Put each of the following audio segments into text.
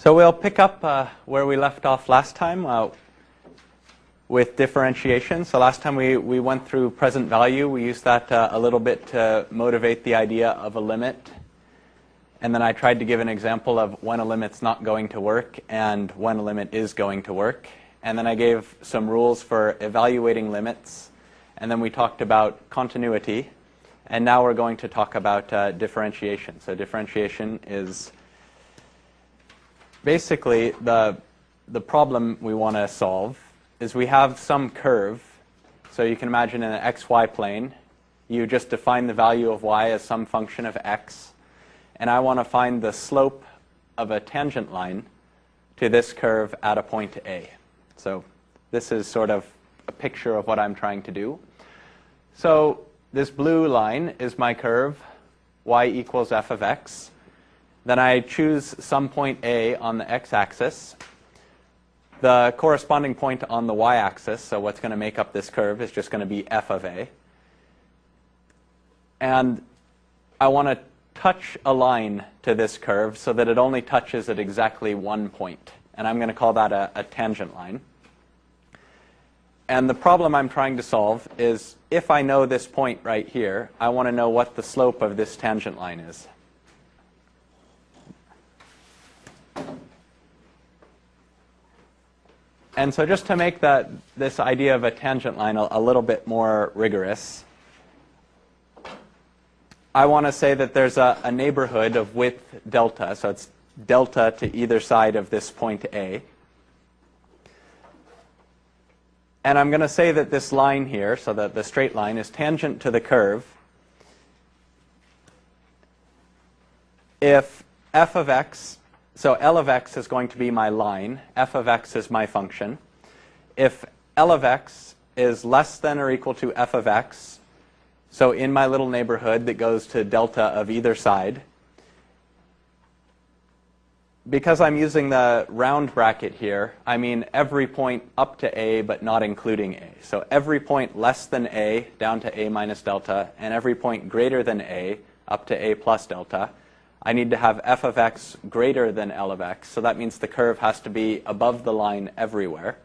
So we'll pick up where we left off last time with differentiation. So last time we went through present value. We used that a little bit to motivate the idea of a limit. And then I tried to give an example of when a limit's not going to work and when a limit is going to work. And then I gave some rules for evaluating limits. And then we talked about continuity. And now we're going to talk about differentiation. So differentiation is basically the problem we want to solve is we have some curve. So you can imagine in an xy plane, you just define the value of y as some function of x. And I want to find the slope of a tangent line to this curve at a point A. So this is sort of a picture of what I'm trying to do. So this blue line is my curve, y equals f of x. Then I choose some point A on the x-axis. The corresponding point on the y-axis, so what's going to make up this curve, is just going to be f of A. And I want to touch a line to this curve so that it only touches at exactly one point. And I'm going to call that a tangent line. And the problem I'm trying to solve is, if I know this point right here, I want to know what the slope of this tangent line is. And so just to make this idea of a tangent line a little bit more rigorous, I want to say that there's a neighborhood of width delta. So it's delta to either side of this point A. And I'm going to say that this line here, so that the straight line, is tangent to the curve if f of x, so L of x is going to be my line, f of x is my function. If L of x is less than or equal to f of x, so in my little neighborhood that goes to delta of either side, because I'm using the round bracket here, I mean every point up to A but not including A. So every point less than A down to A minus delta, and every point greater than A up to A plus delta, I need to have f of x greater than L of x. So that means the curve has to be above the line everywhere,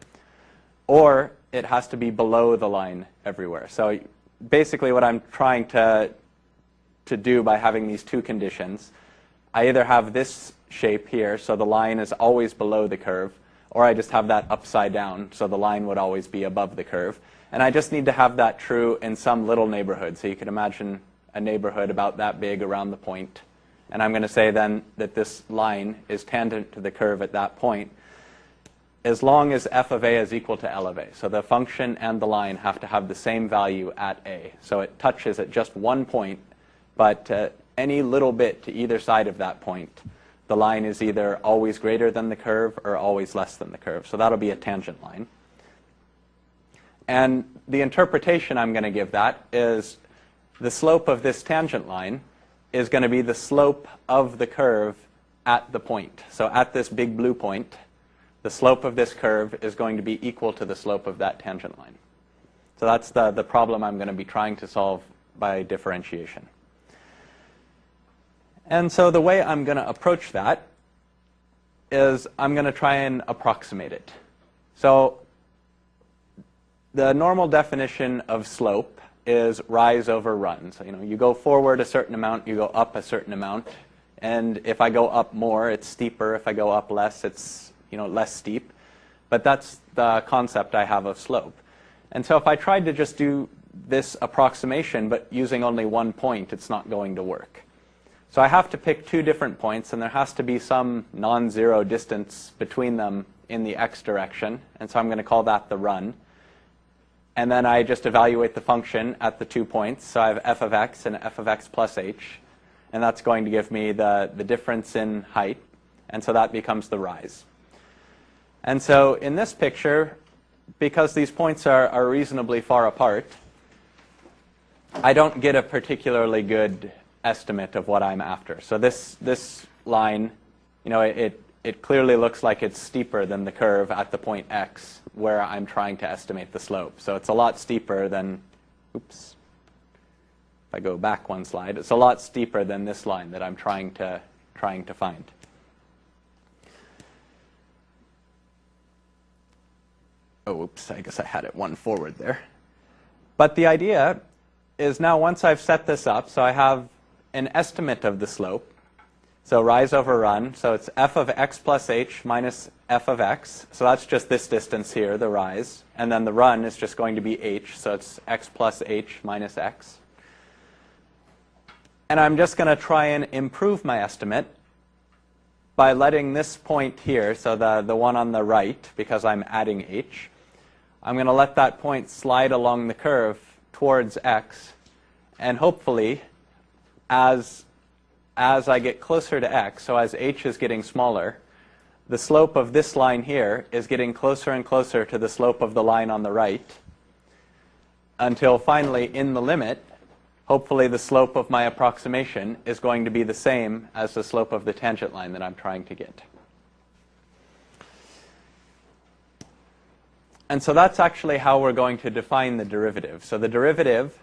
or it has to be below the line everywhere. So basically what I'm trying to do by having these two conditions, I either have this shape here, so the line is always below the curve, or I just have that upside down, so the line would always be above the curve. And I just need to have that true in some little neighborhood. So you can imagine a neighborhood about that big around the point. And I'm going to say then that this line is tangent to the curve at that point, as long as f of A is equal to L of A. So the function and the line have to have the same value at A. So it touches at just one point, but any little bit to either side of that point, the line is either always greater than the curve or always less than the curve. So that'll be a tangent line. And the interpretation I'm going to give that is the slope of this tangent line is going to be the slope of the curve at the point. So at this big blue point, the slope of this curve is going to be equal to the slope of that tangent line. So that's the problem I'm going to be trying to solve by differentiation. And so the way I'm going to approach that is I'm going to try and approximate it. So the normal definition of slope is rise over run. So you go forward a certain amount, you go up a certain amount, and if I go up more, it's steeper. If I go up less, it's less steep. But that's the concept I have of slope. And so if I tried to just do this approximation but using only one point, it's not going to work. So I have to pick two different points, and there has to be some non-zero distance between them in the x direction. And so I'm going to call that the run. And then I just evaluate the function at the 2 points. So I have f of x and f of x plus h. And that's going to give me the difference in height. And so that becomes the rise. And so in this picture, because these points are reasonably far apart, I don't get a particularly good estimate of what I'm after. So this line, it clearly looks like it's steeper than the curve at the point x, where I'm trying to estimate the slope. So it's a lot steeper than, oops, if I go back one slide, it's a lot steeper than this line that I'm trying to find. Oh, oops, I guess I had it one forward there. But the idea is now once I've set this up, so I have an estimate of the slope. So rise over run, so it's f of x plus h minus f of x. So that's just this distance here, the rise. And then the run is just going to be h, so it's x plus h minus x. And I'm just going to try and improve my estimate by letting this point here, so the one on the right, because I'm adding h, I'm going to let that point slide along the curve towards x. And hopefully, as I get closer to x, so as h is getting smaller, the slope of this line here is getting closer and closer to the slope of the line on the right, until finally, in the limit, hopefully the slope of my approximation is going to be the same as the slope of the tangent line that I'm trying to get. And so that's actually how we're going to define the derivative. So the derivative,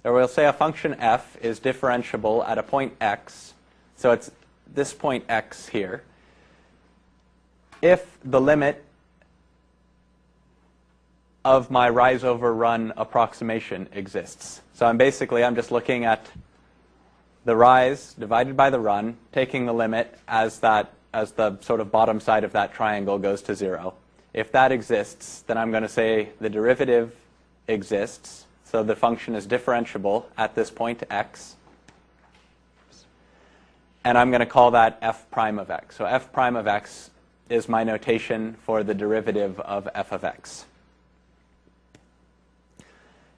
or we'll say a function f is differentiable at a point x, so it's this point x here, if the limit of my rise over run approximation exists. So I'm just looking at the rise divided by the run, taking the limit as the sort of bottom side of that triangle goes to 0. If that exists, then I'm going to say the derivative exists. So the function is differentiable at this point x. And I'm going to call that f prime of x. So f prime of x is my notation for the derivative of f of x.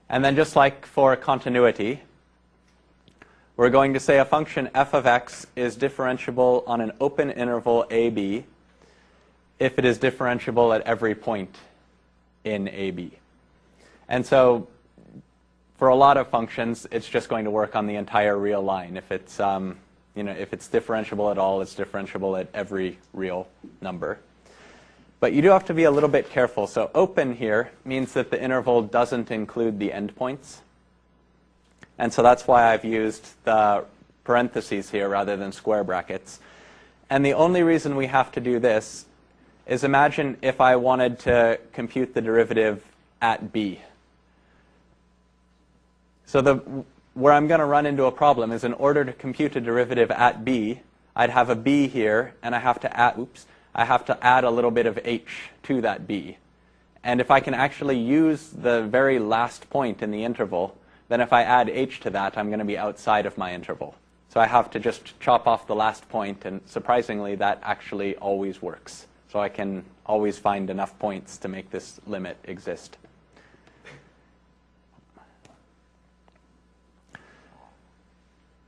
And then just like for continuity, we're going to say a function f of x is differentiable on an open interval ab if it is differentiable at every point in ab. And so for a lot of functions, it's just going to work on the entire real line. If it's if it's differentiable at all, it's differentiable at every real number. But you do have to be a little bit careful. So open here means that the interval doesn't include the endpoints. And so that's why I've used the parentheses here rather than square brackets. And the only reason we have to do this is imagine if I wanted to compute the derivative at b. So where I'm going to run into a problem is in order to compute a derivative at b, I'd have a b here, and I have to add a little bit of h to that b. And if I can actually use the very last point in the interval, then if I add h to that, I'm going to be outside of my interval. So I have to just chop off the last point, and surprisingly, that actually always works. So I can always find enough points to make this limit exist.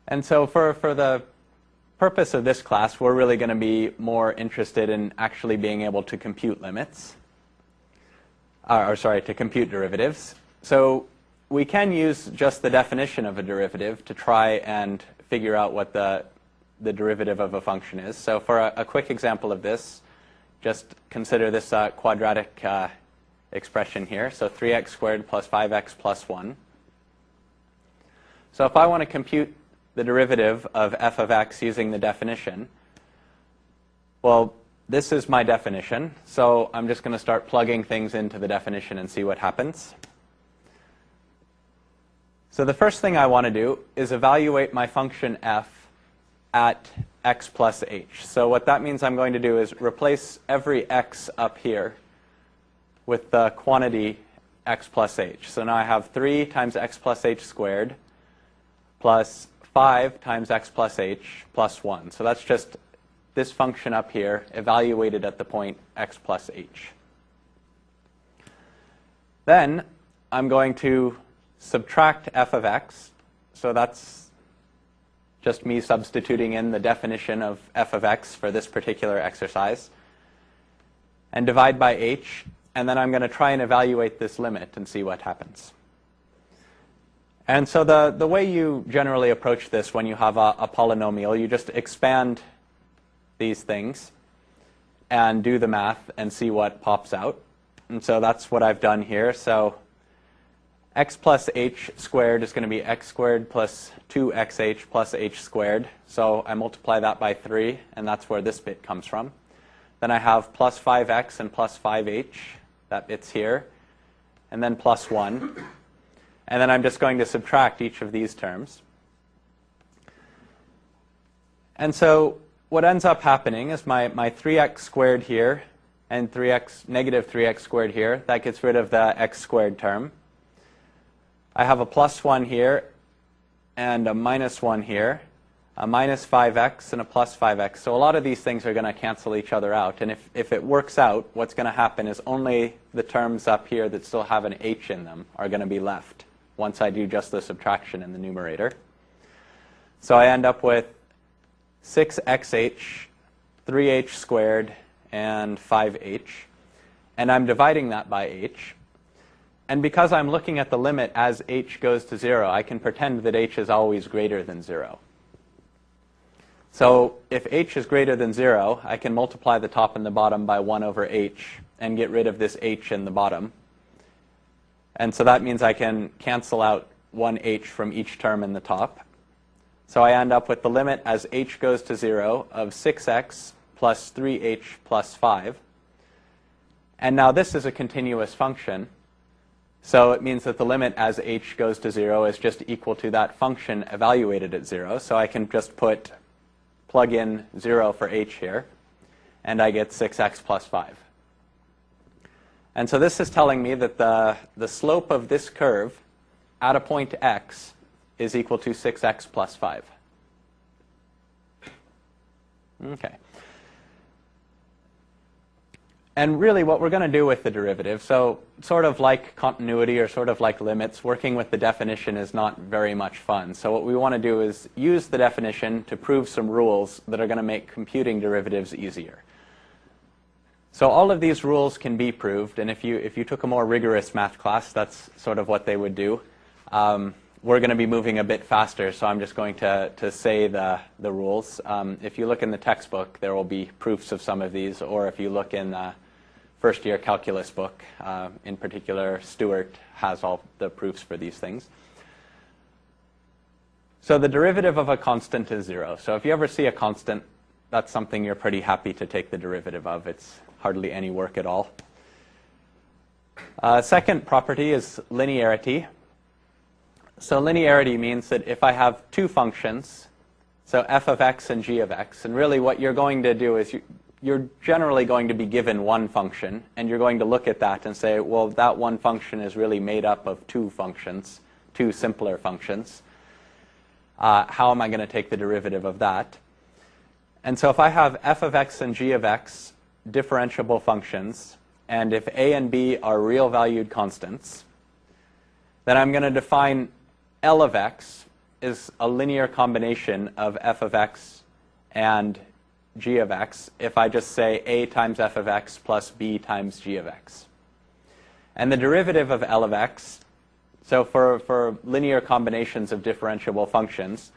And so for the purpose of this class, we're really going to be more interested in actually being able to compute limits. To compute derivatives. So we can use just the definition of a derivative to try and figure out what the derivative of a function is. So for a quick example of this, just consider this quadratic expression here. So 3x squared plus 5x plus 1. So if I want to compute the derivative of f of x using the definition, well, this is my definition. So I'm just going to start plugging things into the definition and see what happens. So the first thing I want to do is evaluate my function f at x plus h. So what that means I'm going to do is replace every x up here with the quantity x plus h. So now I have 3 times x plus h squared plus 5 times x plus h plus 1. So that's just this function up here evaluated at the point x plus h. Then I'm going to subtract f of x. So that's just me substituting in the definition of f of x for this particular exercise, and divide by h, and then I'm going to try and evaluate this limit and see what happens. And so the way you generally approach this when you have a polynomial, you just expand these things and do the math and see what pops out. And so that's what I've done here. So x plus h squared is going to be x squared plus 2xh plus h squared. So I multiply that by 3, and that's where this bit comes from. Then I have plus 5x and plus 5h, that bit's here. and then plus 1. And then I'm just going to subtract each of these terms. And so what ends up happening is my 3x squared here and negative 3x squared here, that gets rid of the x squared term. I have a plus 1 here and a minus 1 here, a minus 5x and a plus 5x. So a lot of these things are going to cancel each other out. And if it works out, what's going to happen is only the terms up here that still have an h in them are going to be left once I do just the subtraction in the numerator. So I end up with 6xh, 3h squared, and 5h. And I'm dividing that by h. And because I'm looking at the limit as h goes to 0, I can pretend that h is always greater than 0. So if h is greater than 0, I can multiply the top and the bottom by 1 over h and get rid of this h in the bottom. And so that means I can cancel out 1h from each term in the top. So I end up with the limit as h goes to 0 of 6x plus 3h plus 5. And now this is a continuous function. So it means that the limit as h goes to 0 is just equal to that function evaluated at 0. So I can just plug in 0 for h here, and I get 6x plus 5. And so this is telling me that the slope of this curve at a point x is equal to 6x plus 5. Okay. And really what we're going to do with the derivative, so sort of like continuity or sort of like limits, working with the definition is not very much fun. So what we want to do is use the definition to prove some rules that are going to make computing derivatives easier. So all of these rules can be proved, and if you took a more rigorous math class, that's sort of what they would do. We're going to be moving a bit faster, so I'm just going to say the rules. If you look in the textbook, there will be proofs of some of these, or if you look in the first-year calculus book, in particular, Stewart has all the proofs for these things. So the derivative of a constant is 0. So if you ever see a constant, that's something you're pretty happy to take the derivative of. It's hardly any work at all. Second property is linearity. So linearity means that if I have two functions, so f of x and g of x, and really what you're going to do is you're generally going to be given one function, and you're going to look at that and say, well, that one function is really made up of two functions, two simpler functions. How am I going to take the derivative of that? And so if I have f of x and g of x differentiable functions, and if a and b are real valued constants, then I'm going to define L of x is a linear combination of f of x and g of x if I just say a times f of x plus b times g of x. And the derivative of L of x, so for linear combinations of differentiable functions,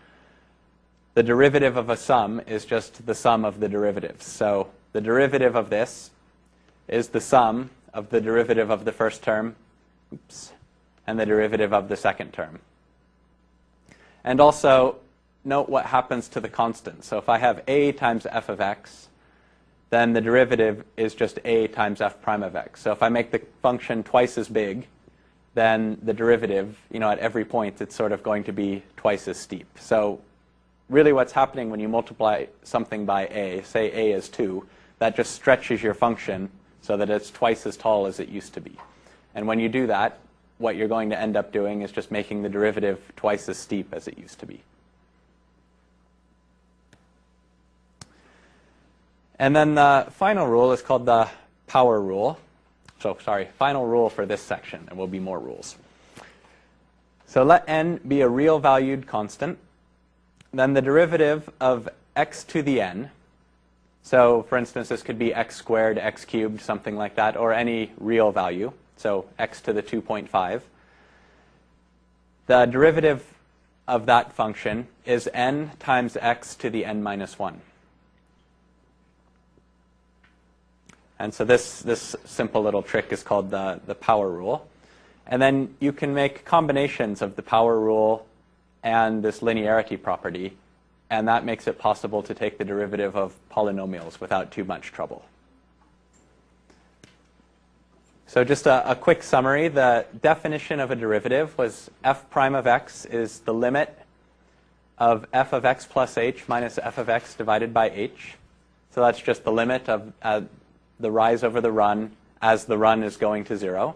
the derivative of a sum is just the sum of the derivatives. So the derivative of this is the sum of the derivative of the first term, and the derivative of the second term. And also, note what happens to the constant. So if I have a times f of x, then the derivative is just a times f prime of x. So if I make the function twice as big, then the derivative, at every point, it's sort of going to be twice as steep. So really what's happening when you multiply something by a, say a is 2, that just stretches your function so that it's twice as tall as it used to be. And when you do that, what you're going to end up doing is just making the derivative twice as steep as it used to be. And then the final rule is called the power rule. So, final rule for this section. There will be more rules. So let n be a real valued constant. Then the derivative of x to the n. So, for instance, this could be x squared, x cubed, something like that, or any real value. So x to the 2.5. The derivative of that function is n times x to the n minus 1. And so this simple little trick is called the power rule. And then you can make combinations of the power rule and this linearity property, and that makes it possible to take the derivative of polynomials without too much trouble. So just a quick summary. The definition of a derivative was f prime of x is the limit of f of x plus h minus f of x divided by h. So that's just the limit of the rise over the run as the run is going to 0.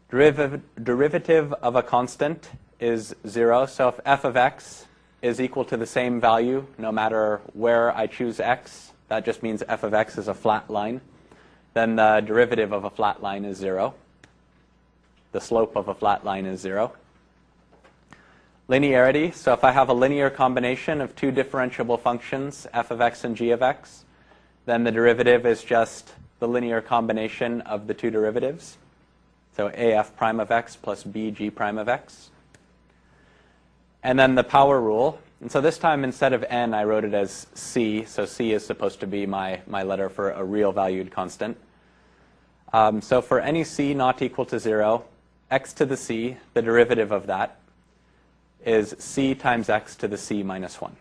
Derivative of a constant is 0. So if f of x is equal to the same value no matter where I choose x, that just means f of x is a flat line. Then the derivative of a flat line is 0. The slope of a flat line is 0. Linearity, so if I have a linear combination of two differentiable functions, f of x and g of x, then the derivative is just the linear combination of the two derivatives. So af prime of x plus bg prime of x. And then the power rule. And so this time, instead of n, I wrote it as c. So c is supposed to be my letter for a real valued constant. So for any c not equal to 0, x to the c, the derivative of that, is c times x to the c minus 1.